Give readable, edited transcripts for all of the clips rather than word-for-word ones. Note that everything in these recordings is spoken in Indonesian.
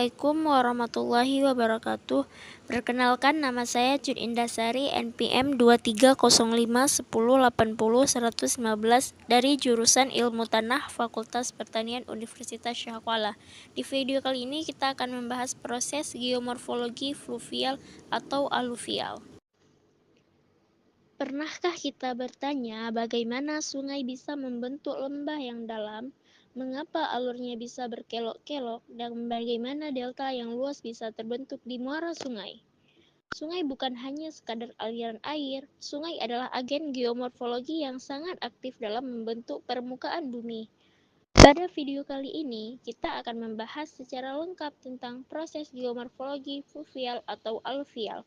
Assalamualaikum warahmatullahi wabarakatuh. Perkenalkan, nama saya Cud Indasari, NPM 23051080-115 dari jurusan Ilmu Tanah Fakultas Pertanian Universitas Syahkuala. Di video kali ini kita akan membahas proses geomorfologi fluvial atau aluvial. Pernahkah kita bertanya bagaimana sungai bisa membentuk lembah yang dalam? Mengapa alurnya bisa berkelok-kelok, dan bagaimana delta yang luas bisa terbentuk di muara sungai? Sungai bukan hanya sekadar aliran air, sungai adalah agen geomorfologi yang sangat aktif dalam membentuk permukaan bumi. Pada video kali ini, kita akan membahas secara lengkap tentang proses geomorfologi fluvial atau aluvial.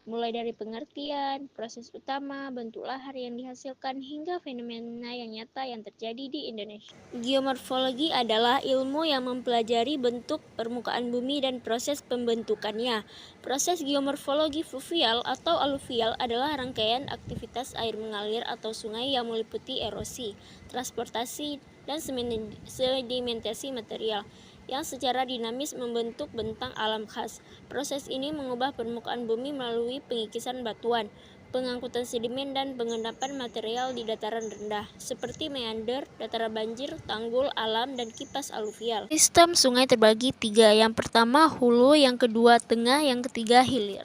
Mulai dari pengertian, proses utama, bentuk lahar yang dihasilkan, hingga fenomena yang nyata yang terjadi di Indonesia. Geomorfologi adalah ilmu yang mempelajari bentuk permukaan bumi dan proses pembentukannya. Proses geomorfologi fluvial atau aluvial adalah rangkaian aktivitas air mengalir atau sungai yang meliputi erosi, transportasi, dan sedimentasi material yang secara dinamis membentuk bentang alam khas. Proses ini mengubah permukaan bumi melalui pengikisan batuan, pengangkutan sedimen, dan pengendapan material di dataran rendah, seperti meander, dataran banjir, tanggul alam, dan kipas aluvial. Sistem sungai terbagi tiga, yang pertama hulu, yang kedua tengah, yang ketiga hilir.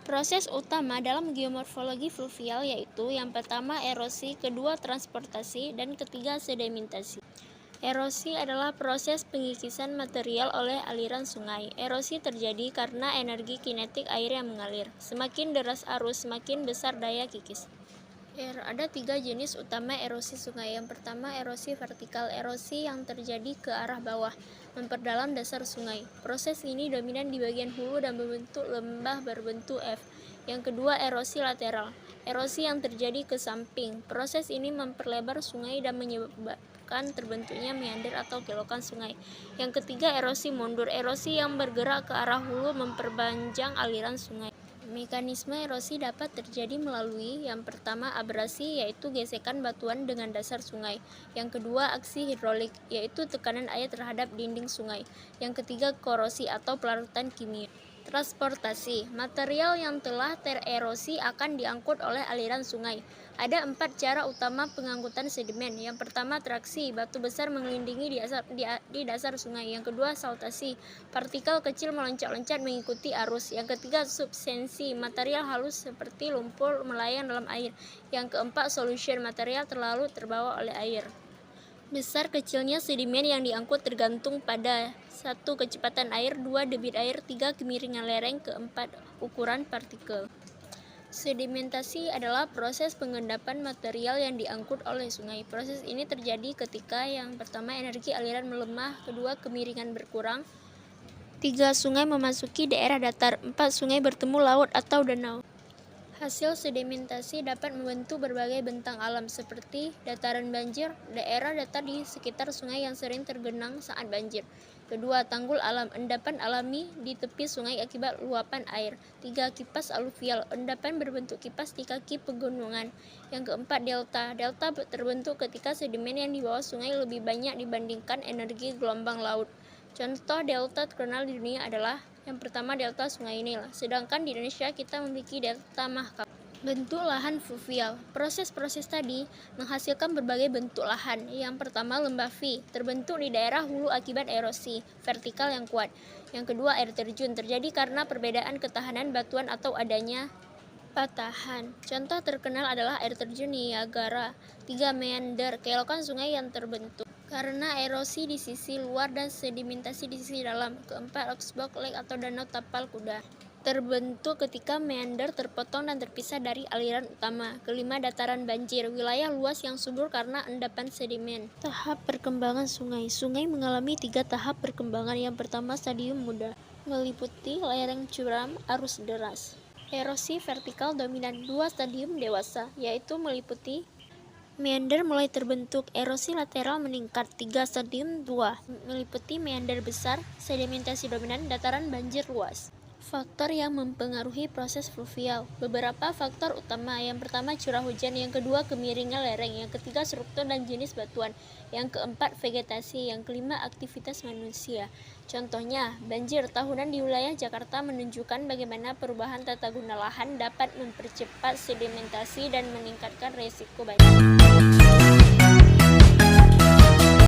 Proses utama dalam geomorfologi fluvial yaitu yang pertama erosi, kedua transportasi, dan ketiga sedimentasi. Erosi adalah proses pengikisan material oleh aliran sungai. Erosi terjadi karena energi kinetik air yang mengalir. Semakin deras arus, semakin besar daya kikis. Ada tiga jenis utama erosi sungai. Yang pertama, erosi vertikal, erosi yang terjadi ke arah bawah, memperdalam dasar sungai. Proses ini dominan di bagian hulu dan membentuk lembah berbentuk F. Yang kedua, erosi lateral, erosi yang terjadi ke samping. Proses ini memperlebar sungai dan menyebabkan terbentuknya meander atau kelokan sungai. Yang ketiga, erosi mundur, erosi yang bergerak ke arah hulu memperpanjang aliran sungai. Mekanisme erosi dapat terjadi melalui yang pertama abrasi, yaitu gesekan batuan dengan dasar sungai. Yang kedua aksi hidrolik, yaitu tekanan air terhadap dinding sungai. Yang ketiga korosi atau pelarutan kimia. Transportasi, material yang telah tererosi akan diangkut oleh aliran sungai. Ada 4 cara utama pengangkutan sedimen. Yang pertama traksi, batu besar menggelindingi di dasar sungai. Yang kedua saltasi, partikel kecil meloncat-loncat mengikuti arus. Yang ketiga subsensi, material halus seperti lumpur melayang dalam air. Yang keempat solution, material terlalu terbawa oleh air. Besar kecilnya sedimen yang diangkut tergantung pada 1. Kecepatan air, 2. Debit air, 3. Kemiringan lereng, keempat ukuran partikel. Sedimentasi adalah proses pengendapan material yang diangkut oleh sungai. Proses ini terjadi ketika yang pertama energi aliran melemah, kedua kemiringan berkurang, 3. Sungai memasuki daerah datar, 4. Sungai bertemu laut atau danau. Hasil sedimentasi dapat membentuk berbagai bentang alam seperti dataran banjir, daerah datar di sekitar sungai yang sering tergenang saat banjir. Kedua, tanggul alam, endapan alami di tepi sungai akibat luapan air. 3. Kipas aluvial, endapan berbentuk kipas di kaki pegunungan. Yang keempat, delta. Delta terbentuk ketika sedimen yang di bawah sungai lebih banyak dibandingkan energi gelombang laut. Contoh delta terkenal di dunia adalah yang pertama delta Sungai Nil, sedangkan di Indonesia kita memiliki delta Mahakam. Bentuk lahan fluvial. Proses-proses tadi menghasilkan berbagai bentuk lahan. Yang pertama lembah V, terbentuk di daerah hulu akibat erosi vertikal yang kuat. Yang kedua air terjun, terjadi karena perbedaan ketahanan batuan atau adanya patahan. Contoh terkenal adalah air terjun Niagara. 3. Meander, kelokan sungai yang terbentuk karena erosi di sisi luar dan sedimentasi di sisi dalam. Keempat, Oxbow Lake atau danau tapal kuda, terbentuk ketika meander terpotong dan terpisah dari aliran utama. Kelima, dataran banjir, wilayah luas yang subur karena endapan sedimen. Tahap perkembangan sungai. Sungai mengalami 3 tahap perkembangan. Yang pertama, stadium muda, meliputi lereng curam, arus deras. Erosi vertikal dominan. 2. Stadium dewasa, yaitu meliputi meander mulai terbentuk, erosi lateral meningkat. 3. Stadium 2, meliputi meander besar, sedimentasi dominan, dataran banjir luas. Faktor yang mempengaruhi proses fluvial. Beberapa faktor utama. Yang pertama curah hujan, yang kedua kemiringan lereng, yang ketiga struktur dan jenis batuan, yang keempat vegetasi, yang kelima aktivitas manusia. Contohnya, banjir tahunan di wilayah Jakarta menunjukkan bagaimana perubahan tata guna lahan dapat mempercepat sedimentasi dan meningkatkan resiko banjir.